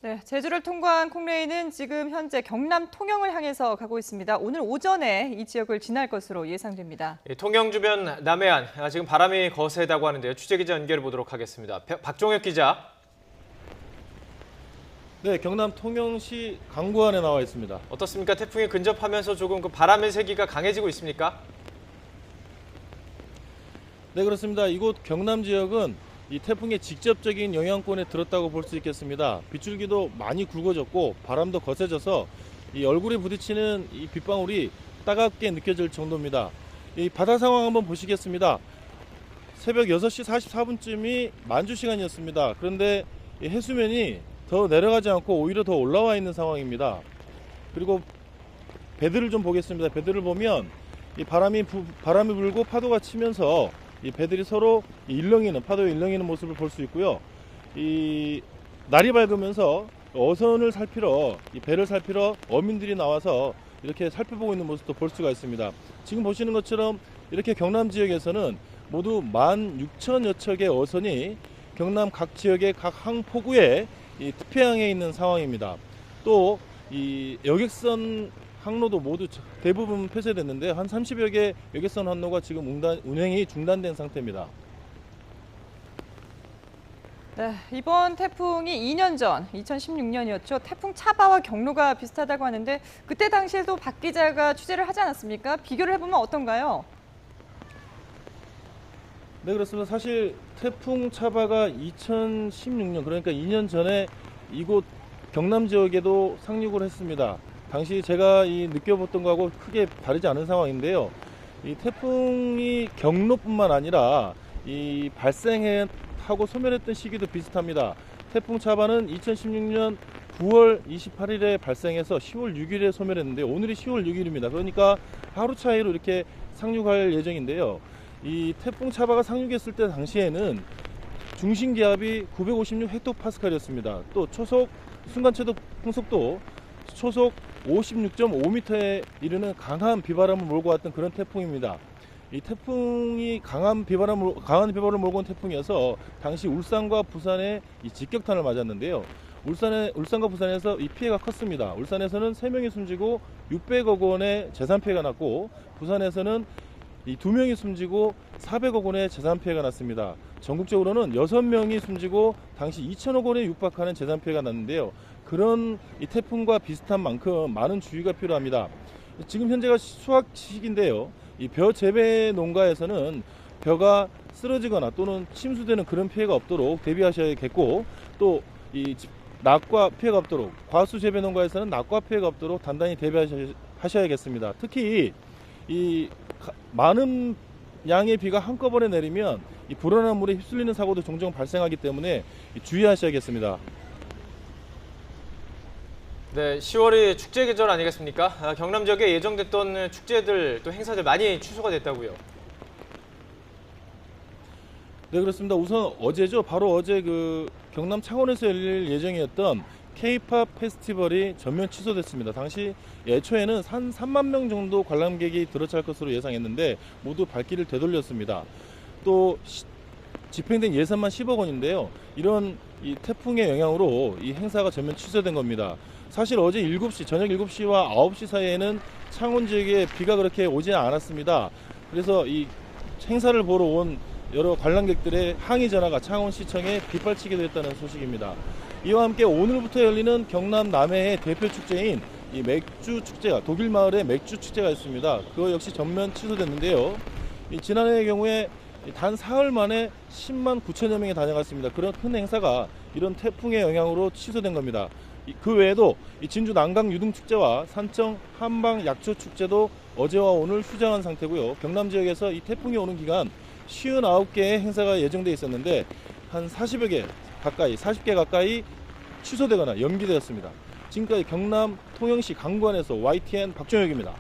네, 제주를 통과한 콩레이는 지금 현재 경남 통영을 향해서 가고 있습니다. 오늘 오전에 이 지역을 지날 것으로 예상됩니다. 통영 주변 남해안, 지금 바람이 거세다고 하는데요. 취재기자 연결해 보도록 하겠습니다. 박종혁 기자. 네, 경남 통영시 강구안에 나와 있습니다. 어떻습니까? 태풍이 근접하면서 조금 그 바람의 세기가 강해지고 있습니까? 네, 그렇습니다. 이곳 경남 지역은 이 태풍의 직접적인 영향권에 들었다고 볼 수 있겠습니다. 빗줄기도 많이 굵어졌고 바람도 거세져서 이 얼굴에 부딪히는 이 빗방울이 따갑게 느껴질 정도입니다. 이 바다 상황 한번 보시겠습니다. 새벽 6시 44분쯤이 만주 시간이었습니다. 그런데 이 해수면이 더 내려가지 않고 오히려 더 올라와 있는 상황입니다. 그리고 배들을 좀 보겠습니다. 배들을 보면 이 바람이 불고 파도가 치면서 이 배들이 서로 파도에 일렁이는 모습을 볼 수 있고요. 이 날이 밝으면서 어선을 살피러, 이 배를 살피러 어민들이 나와서 이렇게 살펴보고 있는 모습도 볼 수가 있습니다. 지금 보시는 것처럼 이렇게 경남 지역에서는 모두 16,000여 척의 어선이 경남 각 지역의 각 항포구에 이 특폐항에 있는 상황입니다. 또 이 여객선 항로도 모두 대부분 폐쇄됐는데 한 30여 개 여객선 항로가 지금 운행이 중단된 상태입니다. 네, 이번 태풍이 2년 전, 2016년이었죠. 태풍 차바와 경로가 비슷하다고 하는데 그때 당시에도 박 기자가 취재를 하지 않았습니까? 비교를 해보면 어떤가요? 네, 그렇습니다. 사실 태풍 차바가 2016년, 그러니까 2년 전에 이곳 경남 지역에도 상륙을 했습니다. 당시 제가 느껴봤던 거하고 크게 다르지 않은 상황인데요. 이 태풍이 경로뿐만 아니라 이 발생하고 소멸했던 시기도 비슷합니다. 태풍 차바는 2016년 9월 28일에 발생해서 10월 6일에 소멸했는데 오늘이 10월 6일입니다. 그러니까 하루 차이로 이렇게 상륙할 예정인데요. 이 태풍 차바가 상륙했을 때 당시에는 중심 기압이 956 헥토파스칼이었습니다. 또 초속 순간 최대 풍속도 초속 56.5m에 이르는 강한 비바람을 몰고 왔던 그런 태풍입니다. 이 태풍이 강한 비바람을 몰고 온 태풍이어서 당시 울산과 부산에 이 직격탄을 맞았는데요. 울산과 부산에서 이 피해가 컸습니다. 울산에서는 3명이 숨지고 600억 원의 재산 피해가 났고 부산에서는 이 2명이 숨지고 400억 원의 재산 피해가 났습니다. 전국적으로는 6명이 숨지고 당시 2천억 원에 육박하는 재산 피해가 났는데요. 그런 이 태풍과 비슷한 만큼 많은 주의가 필요합니다. 지금 현재가 수확 시기인데요. 이 벼 재배 농가에서는 벼가 쓰러지거나 또는 침수되는 그런 피해가 없도록 대비하셔야겠고 또 이 낙과 피해가 없도록 과수 재배 농가에서는 낙과 피해가 없도록 단단히 대비하셔야겠습니다. 특히 이 많은 양의 비가 한꺼번에 내리면 이 불어난 물에 휩쓸리는 사고도 종종 발생하기 때문에 주의하셔야겠습니다. 네, 10월이 축제 계절 아니겠습니까? 경남 지역에 예정됐던 축제들 또 행사들 많이 취소가 됐다고요. 네, 그렇습니다. 우선 어제죠. 바로 어제 그 경남 창원에서 열릴 예정이었던 K-팝 페스티벌이 전면 취소됐습니다. 당시 애초에는 한 3만 명 정도 관람객이 들어찰 것으로 예상했는데 모두 발길을 되돌렸습니다. 또 집행된 예산만 10억 원인데요. 이런 이 태풍의 영향으로 이 행사가 전면 취소된 겁니다. 사실 어제 저녁 7시와 9시 사이에는 창원 지역에 비가 그렇게 오지 않았습니다. 그래서 이 행사를 보러 온 여러 관람객들의 항의 전화가 창원시청에 빗발치게 됐다는 소식입니다. 이와 함께 오늘부터 열리는 경남 남해의 대표 축제인 이 맥주 축제가 독일 마을에 맥주 축제가 있습니다. 그거 역시 전면 취소됐는데요. 지난해의 경우에 단 사흘 만에 10만 9천여 명이 다녀갔습니다. 그런 큰 행사가 이런 태풍의 영향으로 취소된 겁니다. 그 외에도 진주 난강 유등 축제와 산청 한방 약초 축제도 어제와 오늘 휴장한 상태고요. 경남 지역에서 이 태풍이 오는 기간 59개의 행사가 예정돼 있었는데 한 40개 가까이 취소되거나 연기되었습니다. 지금까지 경남 통영시 강구안에서 YTN 박종혁입니다.